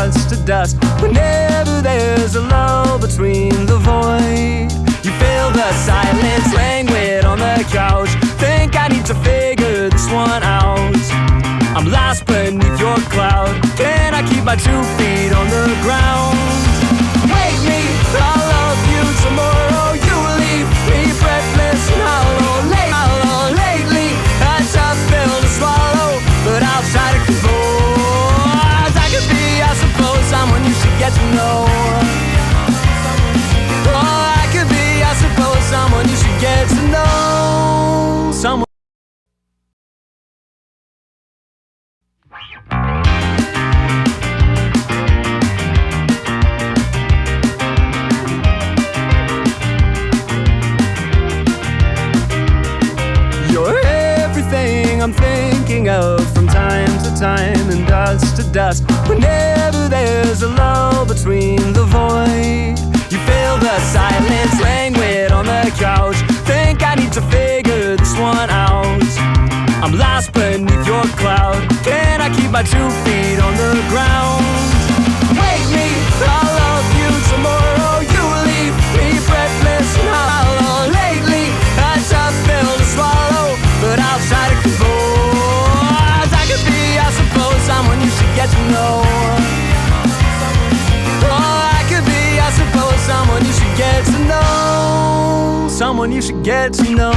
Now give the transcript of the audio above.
dust to dust. Whenever there's a lull between the void, you feel the silence languid on the couch. Think I need to figure this one out. I'm lost beneath your cloud. Can I keep my 2 feet on the ground? Wake me, I'll love you tomorrow. You leave me breathless and hollow. Lately, a tough pill to swallow, but I'll try to compose. I could be, I suppose, someone you should get to know. Oh, I could be, I suppose, someone you should get to know. Someone. You're everything I'm thinking of from time to time and dust to dust. Whenever there's a lull between the void, you feel the silence languid on the couch. Think I need to figure this one out. I'm lost beneath your cloud. Can I keep my 2 feet on the ground? Wake me, I'll love you tomorrow. You leave me breathless and hollow. Lately, a tough pill to swallow, but I'll try to compose. I could be, I suppose, someone you should get to know. Oh, I could be, I suppose, someone you should get to know. Someone you should get to know.